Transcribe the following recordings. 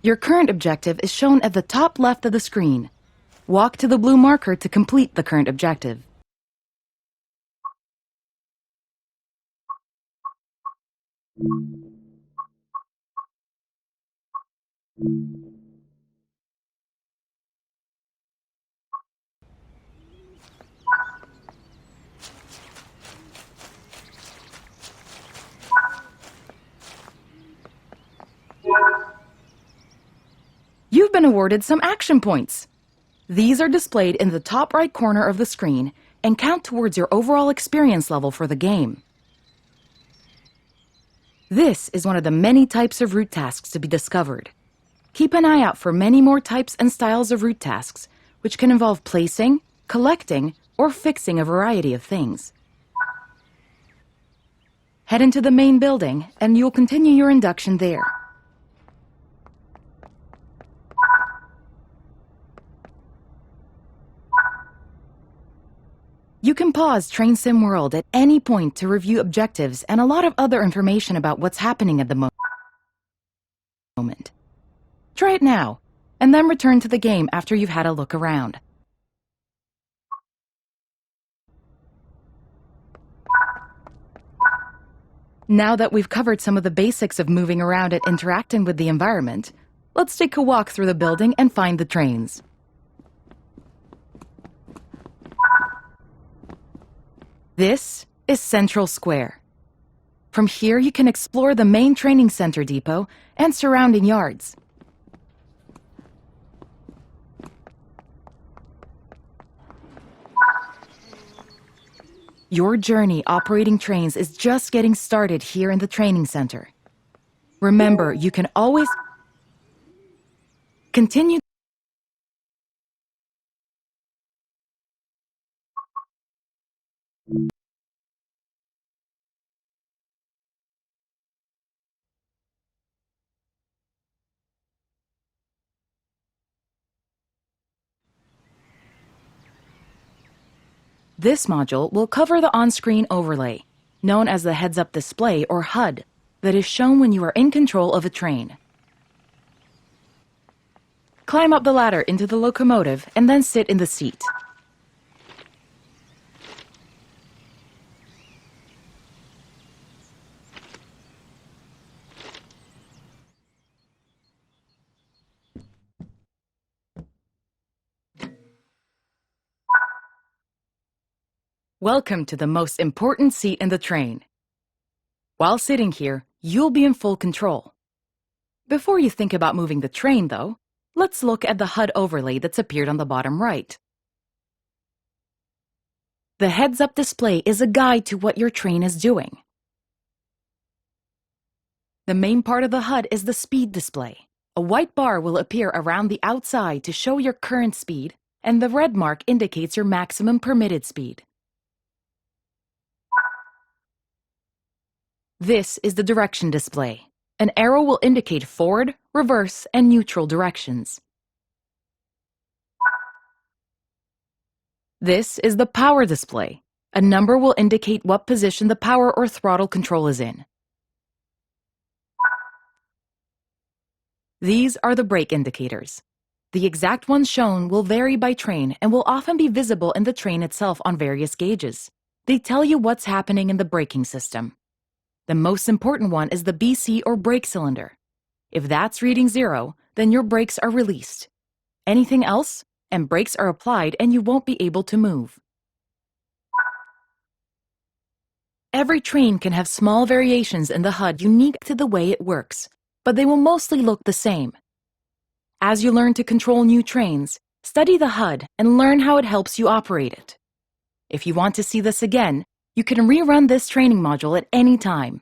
Your current objective is shown at the top left of the screen. Walk to the blue marker to complete the current objective. You've been awarded some action points. These are displayed in the top right corner of the screen and count towards your overall experience level for the game. This is one of the many types of route tasks to be discovered. Keep an eye out for many more types and styles of route tasks, which can involve placing, collecting, or fixing a variety of things. Head into the main building, and you'll continue your induction there. You can pause Train Sim World at any point to review objectives and a lot of other information about what's happening at the moment. Try it now, and then return to the game after you've had a look around. Now that we've covered some of the basics of moving around and interacting with the environment, let's take a walk through the building and find the trains. This is Central Square. From here, you can explore the main training center depot and surrounding yards. Your journey operating trains is just getting started here in the training center. Remember, you can always continue. This module will cover the on-screen overlay, known as the heads-up display or HUD, that is shown when you are in control of a train. Climb up the ladder into the locomotive and then sit in the seat. Welcome to the most important seat in the train. While sitting here, you'll be in full control. Before you think about moving the train, though, let's look at the HUD overlay that's appeared on the bottom right. The heads-up display is a guide to what your train is doing. The main part of the HUD is the speed display. A white bar will appear around the outside to show your current speed, and the red mark indicates your maximum permitted speed. This is the direction display. An arrow will indicate forward, reverse, and neutral directions. This is the power display. A number will indicate what position the power or throttle control is in. These are the brake indicators. The exact ones shown will vary by train and will often be visible in the train itself on various gauges. They tell you what's happening in the braking system. The most important one is the BC or brake cylinder. If that's reading 0, then your brakes are released. Anything else, and brakes are applied and you won't be able to move. Every train can have small variations in the HUD unique to the way it works, but they will mostly look the same. As you learn to control new trains, study the HUD and learn how it helps you operate it. If you want to see this again, you can rerun this training module at any time.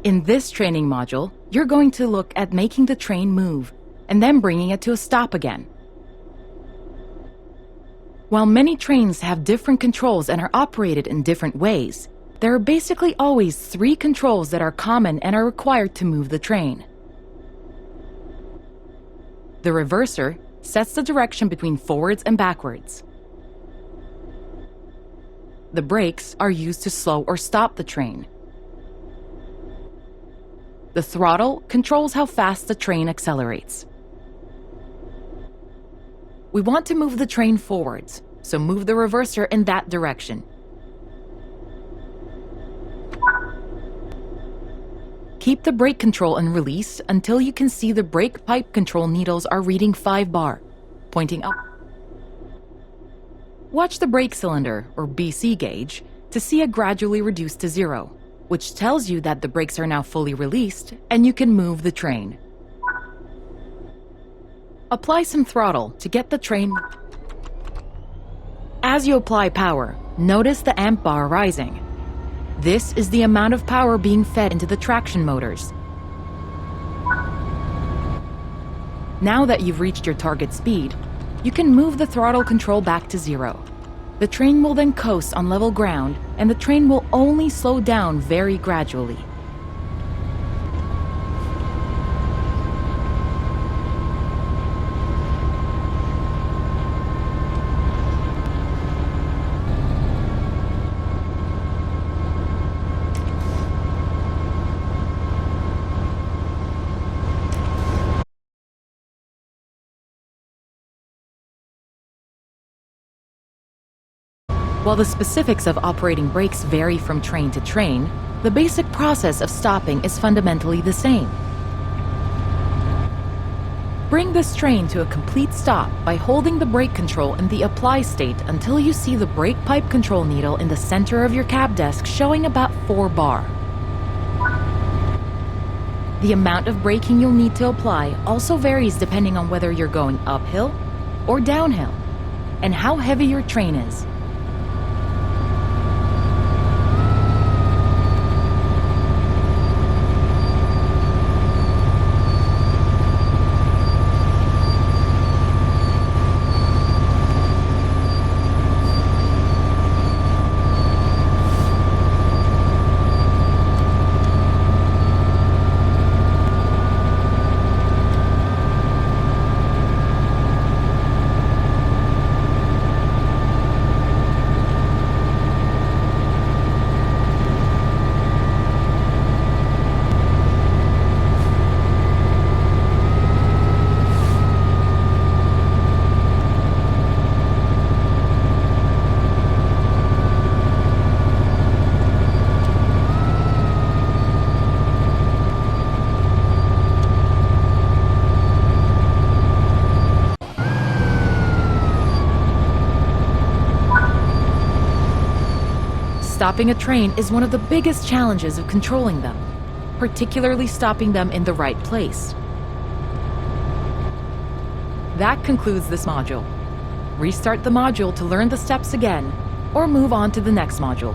In this training module, you're going to look at making the train move, and then bringing it to a stop again. While many trains have different controls and are operated in different ways, there are basically always 3 controls that are common and are required to move the train. The reverser sets the direction between forwards and backwards. The brakes are used to slow or stop the train. The throttle controls how fast the train accelerates. We want to move the train forwards, so move the reverser in that direction. Keep the brake control in release until you can see the brake pipe control needles are reading 5 bar, pointing up. Watch the brake cylinder, or BC gauge, to see it gradually reduce to 0, which tells you that the brakes are now fully released and you can move the train. Apply some throttle to get the train. As you apply power, notice the amp bar rising. This is the amount of power being fed into the traction motors. Now that you've reached your target speed, you can move the throttle control back to 0. The train will then coast on level ground, and the train will only slow down very gradually. While the specifics of operating brakes vary from train to train, the basic process of stopping is fundamentally the same. Bring this train to a complete stop by holding the brake control in the apply state until you see the brake pipe control needle in the center of your cab desk showing about 4 bar. The amount of braking you'll need to apply also varies depending on whether you're going uphill or downhill, and how heavy your train is. Stopping a train is one of the biggest challenges of controlling them, particularly stopping them in the right place. That concludes this module. Restart the module to learn the steps again, or move on to the next module.